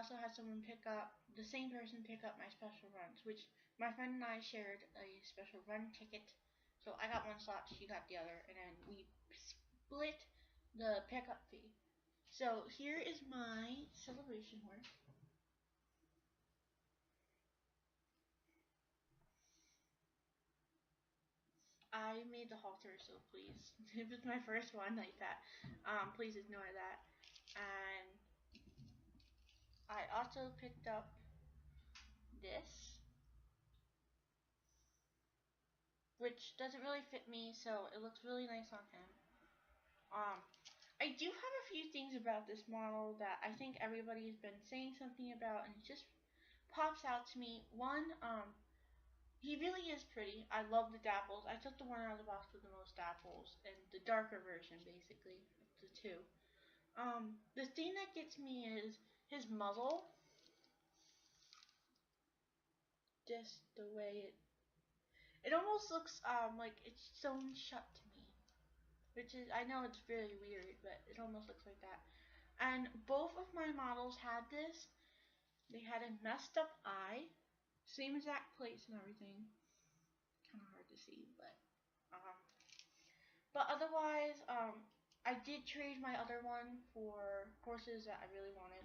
also had the same person pick up my special runs, which my friend and I shared a special run ticket. So I got one slot, she got the other, and then we split the pickup fee. So here is my celebration horse. I made the halter, so please, if it's my first one like that, please ignore that. And I also picked up this, which doesn't really fit me, so it looks really nice on him. I do have a few things about this model that I think everybody's been saying something about, and it just pops out to me. One, he really is pretty. I love the dapples. I took the one out of the box with the most dapples, and the darker version, basically, the two. The thing that gets me is his muzzle. Just the way it almost looks like it's sewn shut to me, which is, I know it's really weird, but it almost looks like that. And both of my models had this. They had a messed up eye, same exact place and everything. Kind of hard to see, but otherwise, I did trade my other one for horses that I really wanted,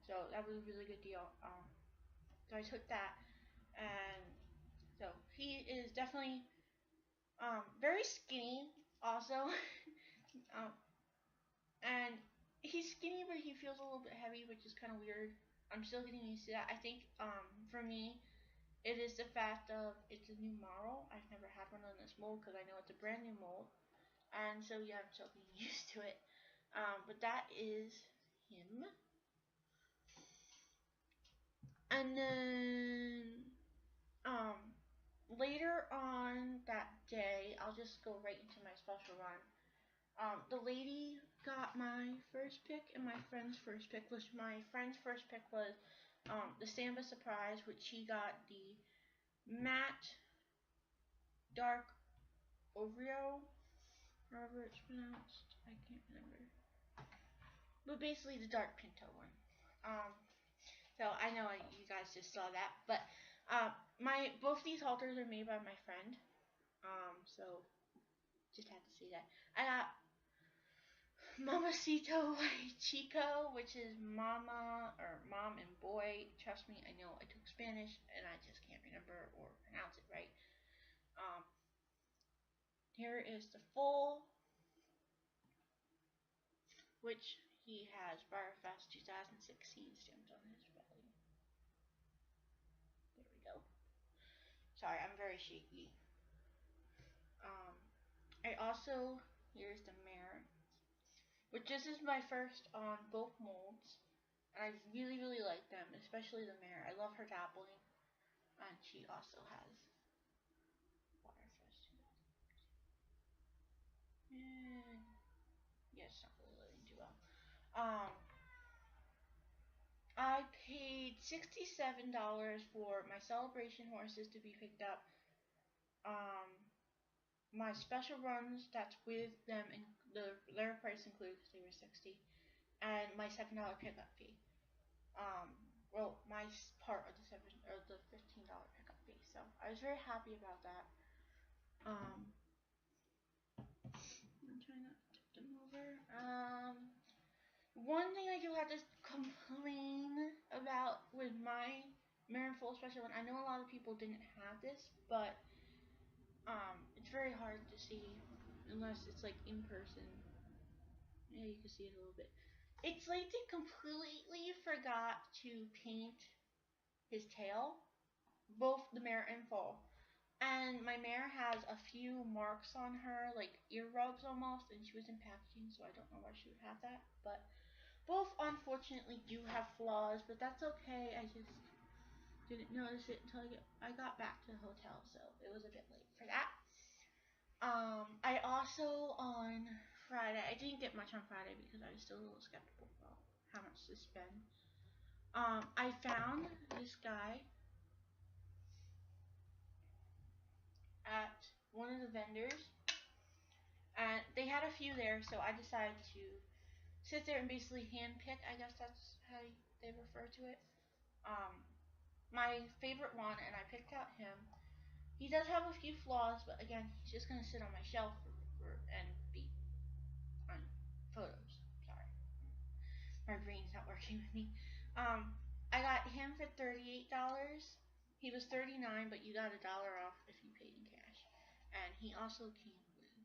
so that was a really good deal. So I took that, and so he is definitely very skinny also. um, and he's skinny, but he feels a little bit heavy, which is kind of weird. I'm still getting used to that. I think for me, it is the fact of it's a new model. I've never had one on this mold because I know it's a brand new mold, and so yeah, I'm still getting used to it. But that is him. And then later on that day, I'll just go right into my special run. The lady got my first pick and my friend's first pick, which my friend's first pick was the Samba Surprise, which she got the matte dark Oreo, however it's pronounced. I can't remember. But basically the dark Pinto one. So I know you guys just saw that, but both these halters are made by my friend. So just had to say that. I got Mamacito Chico, which is mama or mom and boy. Trust me, I know I took Spanish and I just can't remember or pronounce it right. Here is the full, which he has breyerfest 2016 stamped on his belly. There we go. Sorry, I'm very shaky. I also, here's the mare, which this is my first on both molds, and I really, really like them, especially the mare. I love her dappling, and she also has breyerfest. And yeah, it's not really letting too well. I paid $67 for my celebration horses to be picked up. My special runs that's with them and their price included because they were $60, and my $7 pickup fee. Well, my part of the $15 pickup fee. So I was very happy about that. I'm trying not to tip them over. One thing I do have to complain about with my Mare and Full special one, I know a lot of people didn't have this, but it's very hard to see unless it's like in person. Yeah, you can see it a little bit. It's like they completely forgot to paint his tail, both the Mare and Full. And my mare has a few marks on her, like ear rubs almost, and she was in packaging, so I don't know why she would have that. But both, unfortunately, do have flaws, but that's okay. I just didn't notice it until I got back to the hotel, so it was a bit late for that. I also, on Friday, I didn't get much on Friday because I was still a little skeptical about how much to spend. I found this guy at one of the vendors, and they had a few there, so I decided to sit there and basically hand pick. I guess that's how they refer to it. My favorite one, and I picked out him. He does have a few flaws, but again, he's just gonna sit on my shelf and be on photos. Sorry, my brain's not working with me. I got him for $38. He was $39, but you got $1 off if you paid in cash. And he also came with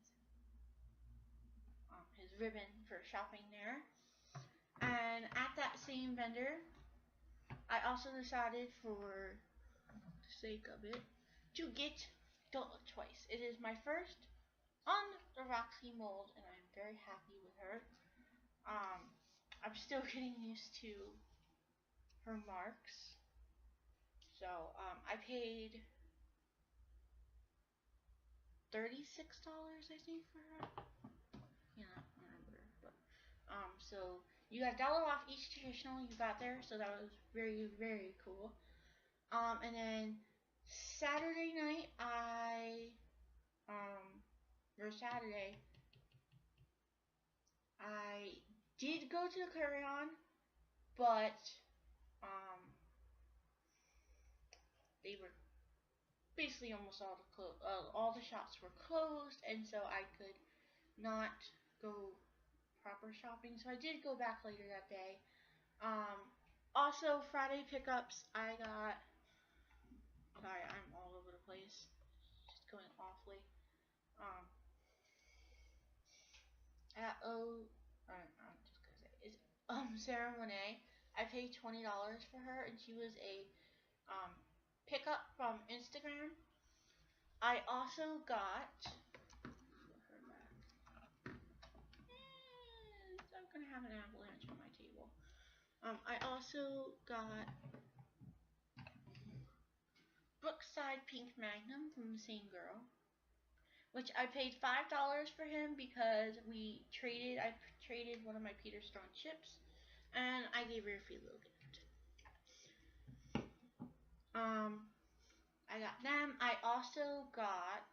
his ribbon for shopping there. And at that same vendor, I also decided, for the sake of it, to get Don't Look Twice. It is my first on the Roxy mold, and I'm very happy with her. I'm still getting used to her marks. So I paid $36, I think, for her. Can't remember, but so you got $1 off each traditional you got there, so that was very, very cool. And then Saturday night, Saturday, I did go to the Carry-On, but they were basically almost all the shops were closed, and so I could not go proper shopping. So I did go back later that day. Also Friday pickups, I got. Sorry, I'm all over the place. Just going awfully. I got I'm just gonna say it's Sarah Monet. I paid $20 for her, and she was a pickup from Instagram. I also got. I'm gonna have an avalanche on my table. I also got Brookside Pink Magnum from the same girl, which I paid $5 for him because we traded. I traded one of my Peter Stone chips, and I gave her a free little gift. I got them. I also got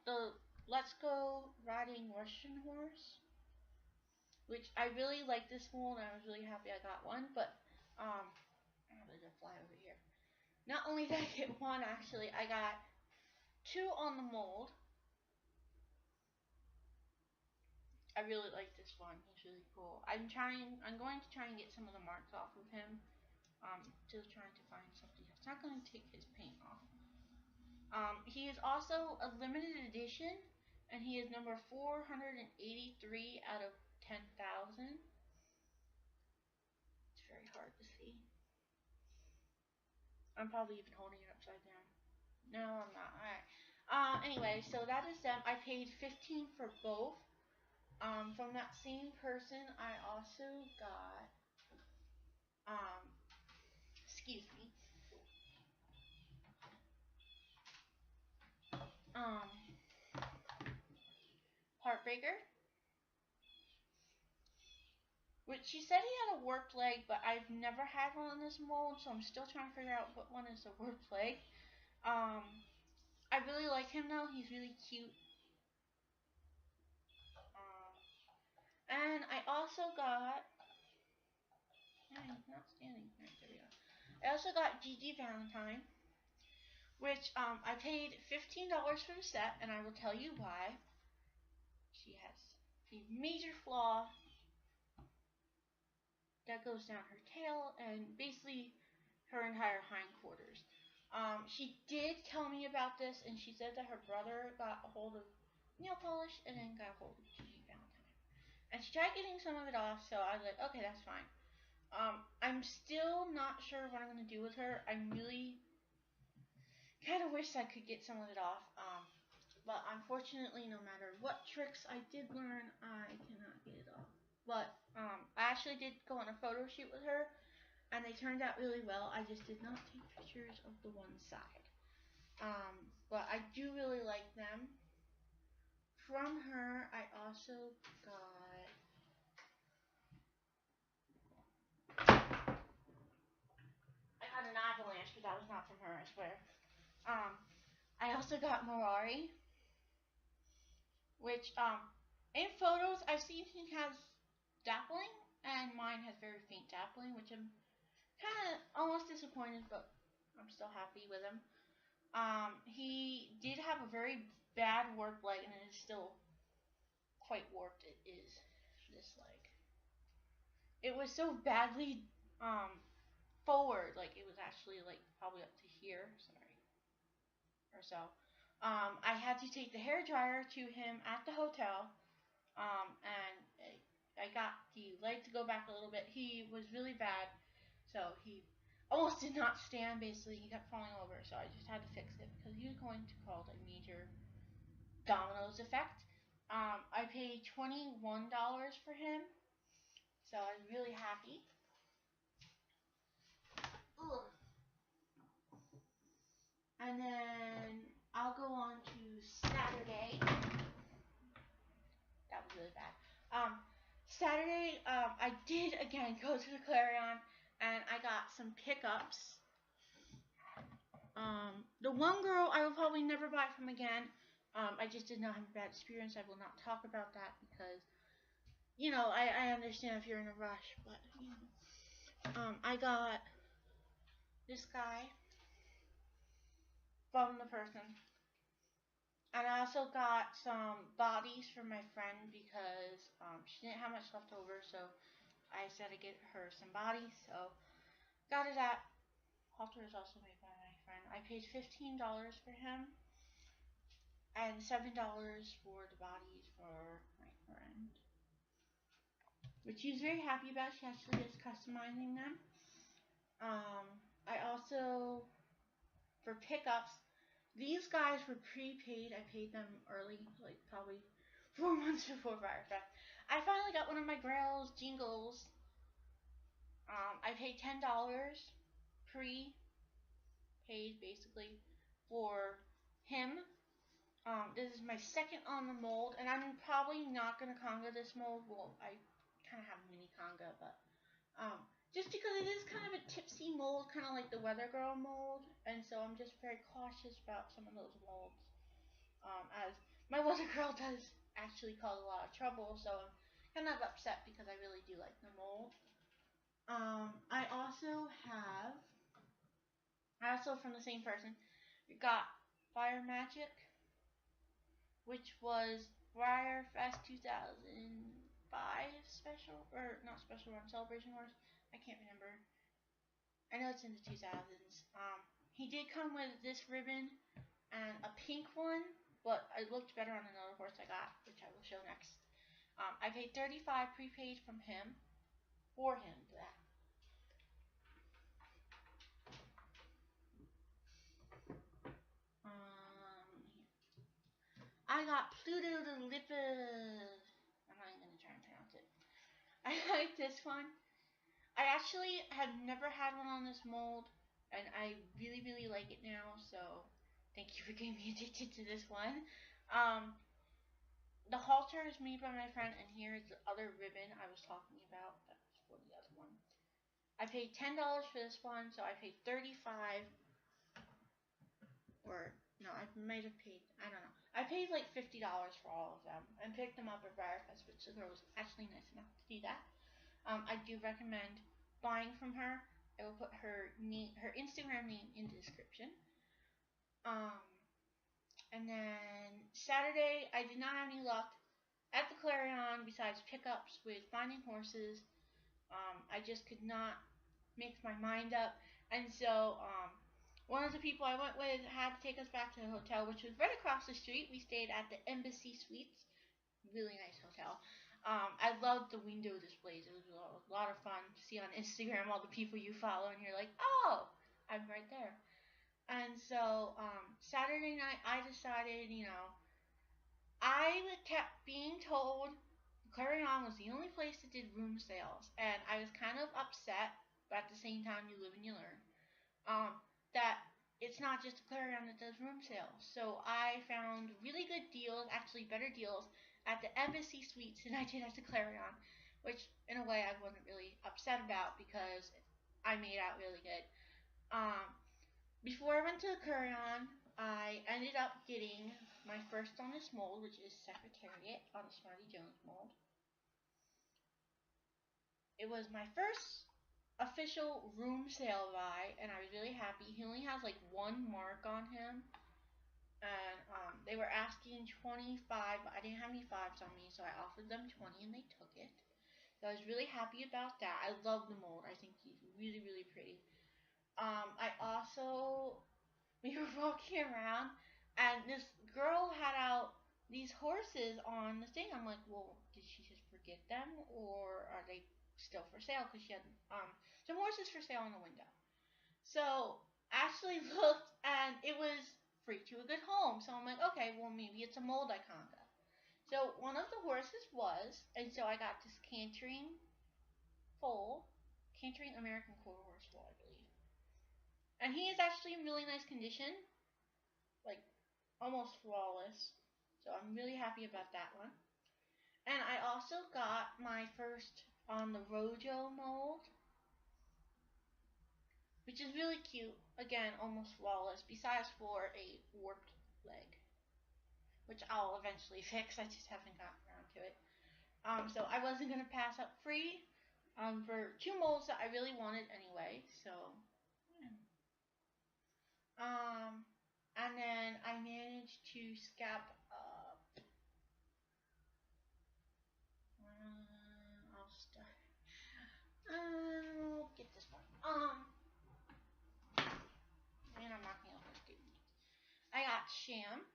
the Let's Go Riding Russian Horse, which I really like this mold, and I was really happy I got one. But there's a fly over here. Not only did I get one, actually, I got two on the mold. I really like this one. He's really cool. I'm going to try and get some of the marks off of him. Still trying to find something that's not going to take his paint off. He is also a limited edition, and he is number 483 out of 10,000. It's very hard to see. I'm probably even holding it upside down. No, I'm not. Alright. Anyway, so that is them. I paid $15 for both. From that same person, I also got, excuse me, Heartbreaker, which she said he had a warped leg, but I've never had one on this mold, so I'm still trying to figure out what one is a warped leg. I really like him though. He's really cute. And I also got. He's not standing. Right, there we go. I also got Gigi Valentine, which I paid $15 for the set, and I will tell you why. She has a major flaw that goes down her tail and basically her entire hindquarters. She did tell me about this, and she said that her brother got a hold of nail polish and then got a hold of Gigi Valentine. And she tried getting some of it off, so I was like, okay, that's fine. I'm still not sure what I'm going to do with her. I really kind of wish I could get some of it off. But unfortunately, no matter what tricks I did learn, I cannot get it off. But I actually did go on a photo shoot with her, and they turned out really well. I just did not take pictures of the one side. But I do really like them. From her, I also got. I got an avalanche, but that was not from her, I swear. I also got Morari. which in photos I've seen he has dappling, and mine has very faint dappling, which I'm kind of almost disappointed, but I'm still happy with him. He did have a very bad warped leg, and it is still quite warped. It is this leg. It was so badly forward, like it was actually like probably up to here. Sorry, or so. I had to take the hair dryer to him at the hotel, and I got the leg to go back a little bit. He was really bad, so he almost did not stand. Basically, he kept falling over, so I just had to fix it because he was going to cause a major dominoes effect. I paid $21 for him, so I was really happy. Ugh. And then I'll go on to Saturday. That was really bad. Saturday, I did again go to the Clarion, and I got some pickups. The one girl I will probably never buy from again. I just did not have a bad experience. I will not talk about that because, I understand if you're in a rush, but I got this guy from the person, and I also got some bodies for my friend because she didn't have much left over, so I said I'd get her some bodies. So got it at halter is also made by my friend. I paid $15 for him and $7 for the bodies for my friend, which she's very happy about. She actually is customizing them. I also, for pickups, these guys were prepaid. I paid them early, like probably 4 months before breyerfest. I finally got one of my Grails jingles. I paid $10 pre-paid basically for him. This is my second on the mold, and I'm probably not gonna conga this mold. Well, I kind of have a mini conga, but just because it is kind of a tipsy mold, kind of like the Weather Girl mold, and so I'm just very cautious about some of those molds. As my Weather Girl does actually cause a lot of trouble, so I'm kind of upset because I really do like the mold. I also from the same person, got Fire Magic, which was breyerfest 2005 special, or not special run, Celebration Wars. I can't remember. I know it's in the 2000s. He did come with this ribbon and a pink one, but it looked better on another horse I got, which I will show next. I paid $35 prepaid from him, for him. I got Pluto the Lipid. I'm not even gonna try and pronounce it. I like this one. I actually have never had one on this mold, and I really, really like it now, so thank you for getting me addicted to this one. The halter is made by my friend, and here is the other ribbon I was talking about. That was for the other one. I paid $10 for this one, so I paid $35. Or, no, I might have paid, I don't know. I paid like $50 for all of them, and picked them up at breyerfest, which the girl was actually nice enough to do that. I do recommend buying from her. I will put her Instagram name in the description. And then Saturday, I did not have any luck at the Clarion besides pickups with finding horses. I just could not make my mind up, and so one of the people I went with had to take us back to the hotel, which was right across the street. We stayed at the Embassy Suites, really nice hotel. I loved the window displays. It was a lot of fun to see on Instagram all the people you follow, and you're like, oh, I'm right there. And so Saturday night, I decided, I kept being told Clarion was the only place that did room sales, and I was kind of upset, but at the same time, you live and you learn. That it's not just Clarion that does room sales. So I found really good deals, actually better deals, at the Embassy Suites than I did at the Clarion, which in a way I wasn't really upset about because I made out really good. Before I went to the Clarion, I ended up getting my first on this mold, which is Secretariat on the Smarty Jones mold. It was my first official room sale buy, and I was really happy. He only has like one mark on him, and they were asking 25, but I didn't have any fives on me, so I offered them 20, and they took it. So I was really happy about that. I love the mold. I think he's really, really pretty. I also, we were walking around, and this girl had out these horses on the thing. I'm like, well, did she just forget them, or are they still for sale? Because she had some horses for sale in the window. So Ashley looked, and it was free to a good home. So I'm like, okay, well, maybe it's a mold Iconga. So one of the horses was, and so I got this Cantering American Quarter Horse foal, I believe. And he is actually in really nice condition, like almost flawless. So I'm really happy about that one. And I also got my first on the Rojo mold, which is really cute. Again, almost flawless, besides for a warped leg, which I'll eventually fix. I just haven't gotten around to it. So I wasn't gonna pass up free for two molds that I really wanted anyway. So, and then I managed to scap up. I'll start. I'll get this one. And I'm not gonna overdo it. I got Sham.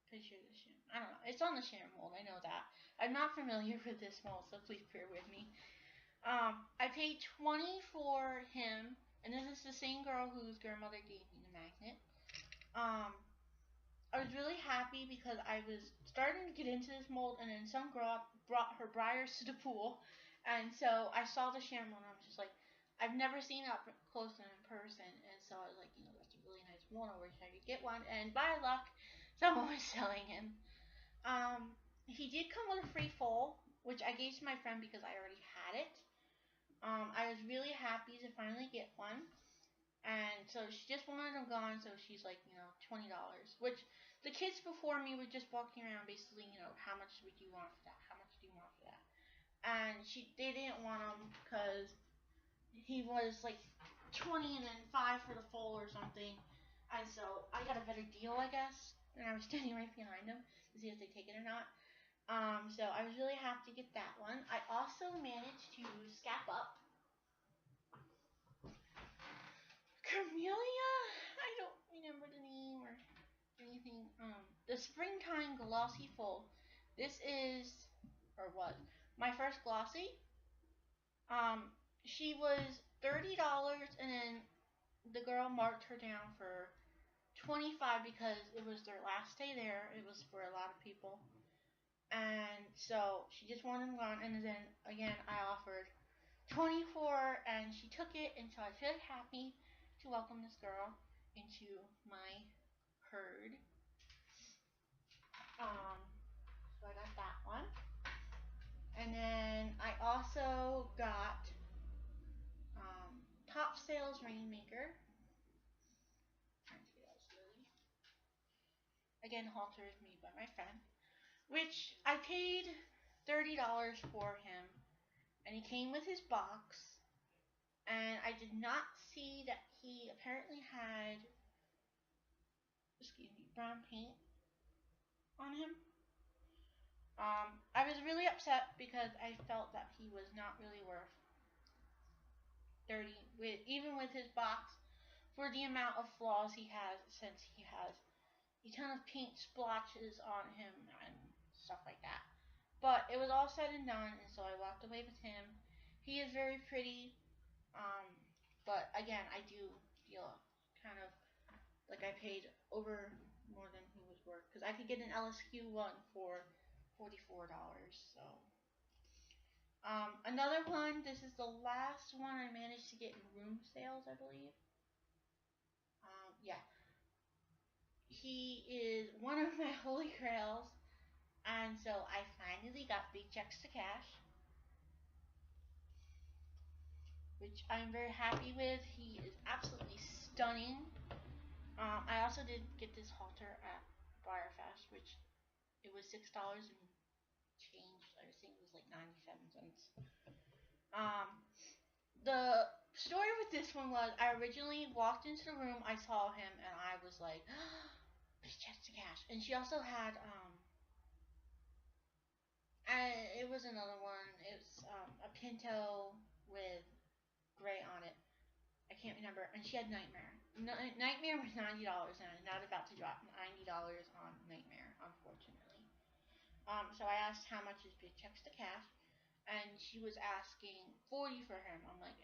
Pretty sure it's Sham. I don't know. It's on the Sham mold. I know that. I'm not familiar with this mold, so please bear with me. I paid 20 for him, and this is the same girl whose grandmother gave me the magnet. I was really happy because I was starting to get into this mold, and then some girl brought her briars to the pool, and so I saw the Sham one, and I was just like, I've never seen it up close and in person, and so I was like, that's a really nice mold. I wish I could get one, and by luck, someone was selling him. He did come with a free foal, which I gave to my friend because I already had it. I was really happy to finally get one. And so she just wanted them gone, so she's like, $20. Which the kids before me were just walking around basically, how much would you want for that? How much do you want for that? And they didn't want them because he was like 20 and then 5 for the foal or something. And so I got a better deal, I guess. And I was standing right behind them to see if they take it or not. So I was really happy to get that one. I also managed to scap up Camellia? I don't remember the name or anything. The Springtime Glossy Foal. This is, or was, my first glossy. She was $30, and then the girl marked her down for 25 because it was their last day there. It was for a lot of people. And so she just wanted them gone, and then again I offered 24, and she took it, and so I was really happy to welcome this girl into my herd. So I got that one. And then I also got Top Sales Rainmaker. Again, halter is made by my friend, which I paid $30 for him, and he came with his box. And I did not see that he apparently had, brown paint on him. I was really upset because I felt that he was not really worth 30, even with his box, for the amount of flaws he has, since he has a ton of paint splotches on him and stuff like that. But it was all said and done, and so I walked away with him. He is very pretty, but again, I do feel kind of like I paid over more than he was worth, because I could get an LSQ one for $44. So another one. This is the last one I managed to get in room sales, I believe. Yeah, he is one of my holy grails, and so I finally got big checks to cash, which I'm very happy with. He is absolutely stunning. I also did get this halter at breyerfest, which it was $6 and changed. I think it was like 97 cents. Um, the story with this one was I originally walked into the room, I saw him, and I was like, checks the cash. And she also had it was another one. It's a Pinto with gray on it. I can't remember. And she had Nightmare. Nightmare was $90, and I'm not about to drop $90 on Nightmare, unfortunately. So I asked how much is big checks to cash, and she was asking 40 for him. I'm like,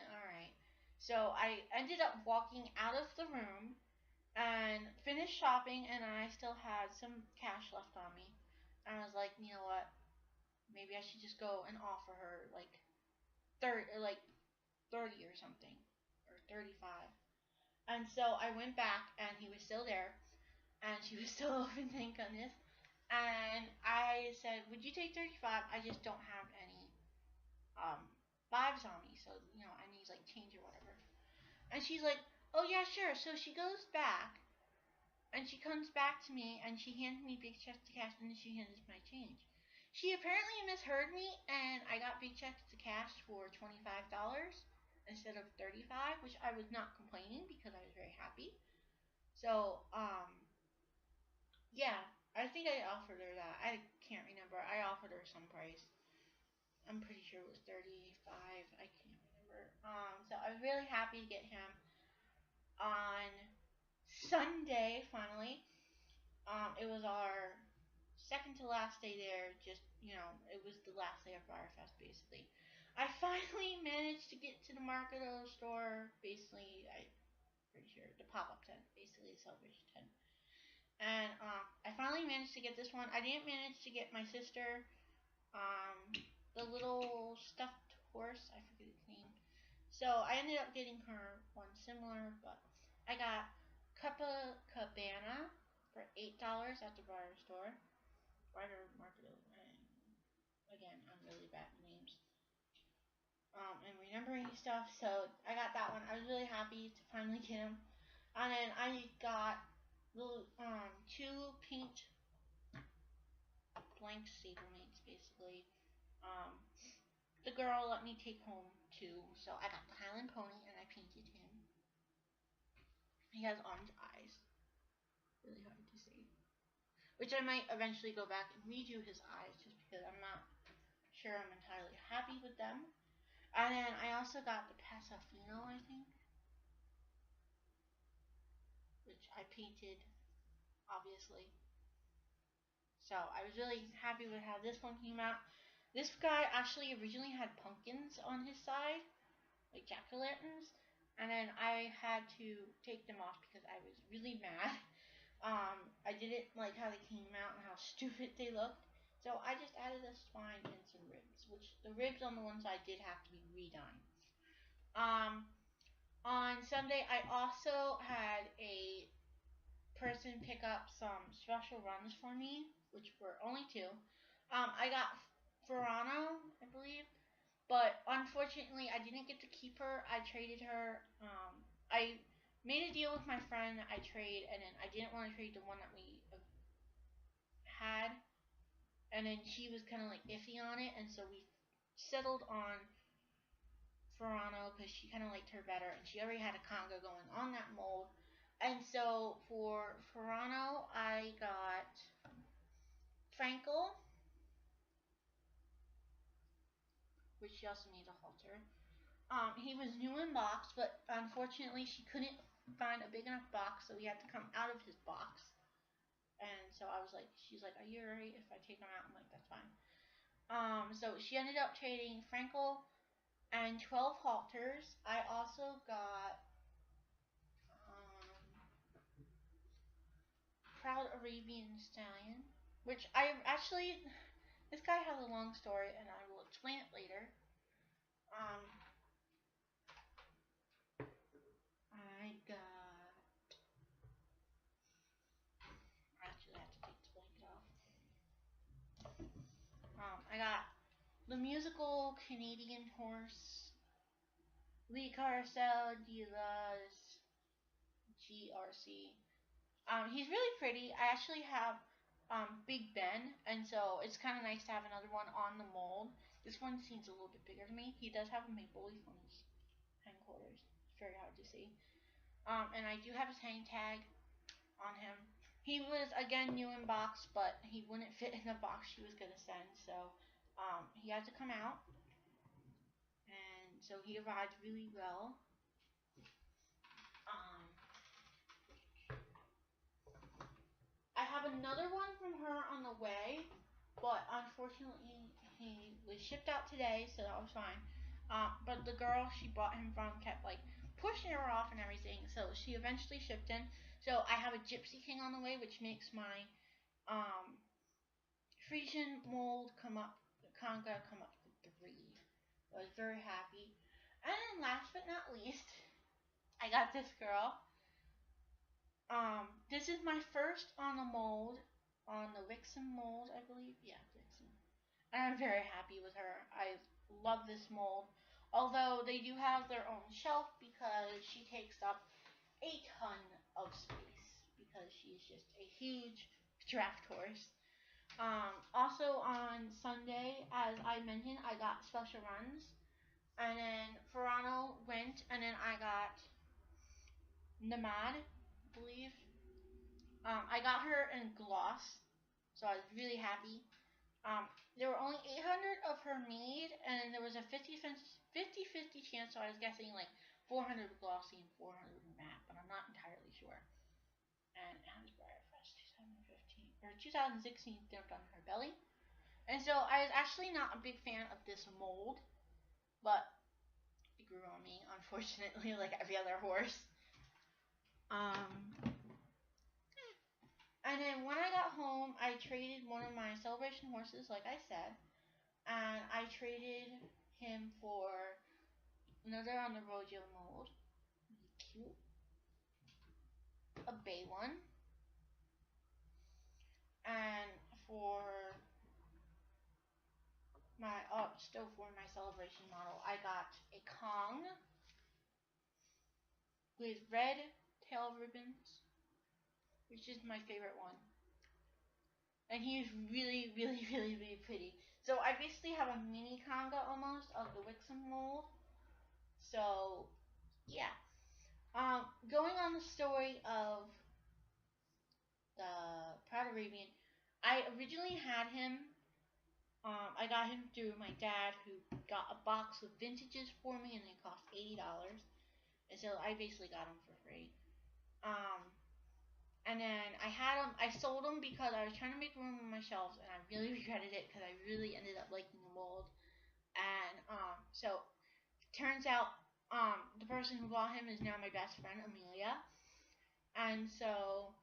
all right. So I ended up walking out of the room and finished shopping, and I still had some cash left on me. And I was like, you know what? Maybe I should just go and offer her like 30 or something, or 35. And so I went back, and he was still there, and she was still open, thank goodness. And I said, "Would you take 35? I just don't have any fives on me, so I need like change or whatever." And she's like, "Oh yeah, sure." So she goes back, and she comes back to me, and she hands me big checks to cash, and then she hands my change. She apparently misheard me, and I got big checks to cash for $25 instead of 35, which I was not complaining because I was very happy. So, yeah, I think I offered her that. I can't remember. I offered her some price. I'm pretty sure it was 35. I can't remember. So I was really happy to get him on Sunday finally. It was our second to last day there. Just it was the last day of Firefest basically. I finally managed to get to the Marketo store. Basically, I'm pretty sure the pop-up tent, basically the celebration tent. And I finally managed to get this one. I didn't manage to get my sister the little stuffed horse. I forget its name. So I ended up getting her one similar, but I got Cabana for $8 at the Briar store. Briar Market. Again, I'm really bad with names. And remembering stuff. So I got that one. I was really happy to finally get him. And then I got little two pink blank saber mates basically. Um, the girl let me take home too, so I got the Highland pony and I painted him. He has orange eyes. Really hard to see. Which I might eventually go back and redo his eyes just because I'm not sure I'm entirely happy with them. And then I also got the Pasafino, I think, which I painted, obviously. So I was really happy with how this one came out. This guy actually originally had pumpkins on his side, like jack-o'-lanterns, and then I had to take them off because I was really mad. I didn't like how they came out and how stupid they looked. So I just added a spine and some ribs, which the ribs on the one side did have to be redone. On Sunday, I also had a person pick up some special runs for me, which were only two. I got Verano, I believe, but unfortunately, I didn't get to keep her. I traded her. I made a deal with my friend. I trade, and then I didn't want to trade the one that we had, and then she was kind of like iffy on it, and so we settled on Verano because she kind of liked her better, and she already had a conga going on that mold. And so for Verano, I got Frankel, which she also made a halter. He was new in box, but unfortunately she couldn't find a big enough box, so he had to come out of his box. And so I was like, she's like, "Are you alright if I take him out?" I'm like, "That's fine." So she ended up trading Frankel and 12 halters. I also got Proud Arabian Stallion, which I actually, this guy has a long story, and I will explain it later. I got. Actually, I have to take this blanket off. I got the musical Canadian horse, Lee Carousel de las GRC. He's really pretty. I actually have Big Ben, and so it's kind of nice to have another one on the mold. This one seems a little bit bigger to me. He does have a maple leaf on his hindquarters. It's very hard to see. And I do have his hang tag on him. He was again new in box, but he wouldn't fit in the box she was gonna send, so he had to come out, and so he arrived really well. Um, I have another one from her on the way, but unfortunately he was shipped out today, so that was fine. But the girl she bought him from kept like pushing her off and everything, so she eventually shipped in. So I have a Gypsy King on the way, which makes my Frisian mold Conga come up to 3. I was very happy. And last but not least, I got this girl. This is my first on the mold, on the Wixom mold, I believe. Yeah, Wixom. And I'm very happy with her. I love this mold. Although they do have their own shelf because she takes up a ton of space because she's just a huge draft horse. Also on Sunday, as I mentioned, I got special runs. And then Ferrano went, and then I got Namad, I believe. I got her in gloss, so I was really happy. There were only 800 of her made, and there was a 50-50 chance, so I was guessing like 400 glossy and 400 matte, but I'm not entirely sure. And it has breyerfest 2015 or 2016 stamped on her belly. And so I was actually not a big fan of this mold, but it grew on me, unfortunately, like every other horse. And then when I got home, I traded one of my celebration horses, like I said, and I traded him for another on the Rojo mold, really cute, a bay one, and for my still for my celebration model, I got a Kong with red tail ribbons, which is my favorite one. And he's really, really, really, really pretty. So I basically have a mini Conga almost of the Wixom mold. So yeah. Going on the story of the Proud Arabian, I originally had him. I got him through my dad, who got a box of vintages for me, and they cost $80. And so I basically got him for free. And then I sold them because I was trying to make room on my shelves, and I really regretted it because I really ended up liking the mold. And so turns out the person who bought him is now my best friend, Amelia. And so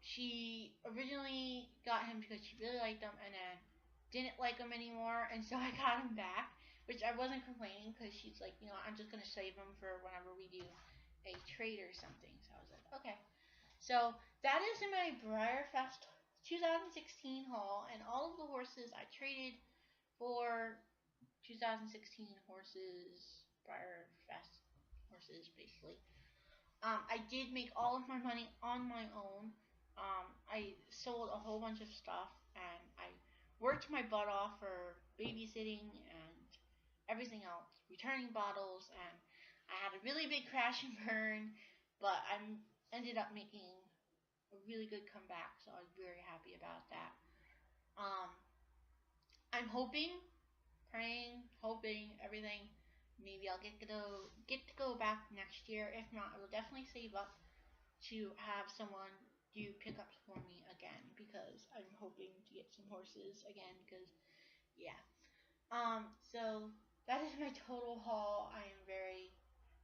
she originally got him because she really liked him, and then didn't like him anymore, and so I got him back, which I wasn't complaining because she's like, I'm just gonna save him for whenever we do a trade or something. So I was like, okay. So that is in my breyerfest 2016 haul, and all of the horses I traded for 2016 horses, breyerfest horses, basically. I did make all of my money on my own. I sold a whole bunch of stuff, and I worked my butt off for babysitting and everything else, returning bottles, and I had a really big crash and burn, but I ended up making a really good comeback, so I was very happy about that. I'm hoping, praying, hoping, everything. Maybe I'll get to go back next year. If not, I will definitely save up to have someone do pickups for me again, because I'm hoping to get some horses again, because yeah. So that is my total haul. I am very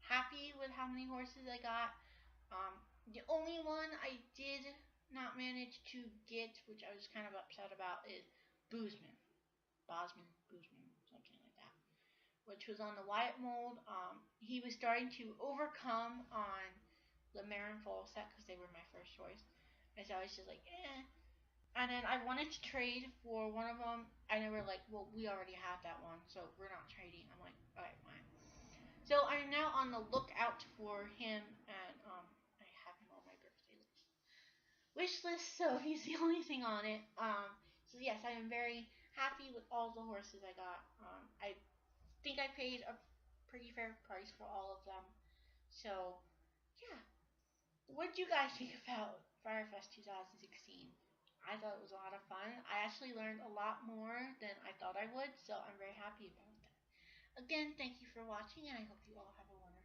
happy with how many horses I got. The only one I did not manage to get, which I was kind of upset about, is Boozman, something like that, which was on the Wyatt mold. He was starting to overcome on the Marin Fall set because they were my first choice, and so I was just like, eh. And then I wanted to trade for one of them, and they were like, well, we already have that one, so we're not trading. I'm like, alright, fine. So I'm now on the lookout for him, and I have wish list, so he's the only thing on it. So yes, I am very happy with all the horses I got. I think I paid a pretty fair price for all of them. So yeah, what did you guys think about Firefest 2016? I thought it was a lot of fun. I actually learned a lot more than I thought I would, so I'm very happy about that. Again, thank you for watching, and I hope you all have a wonderful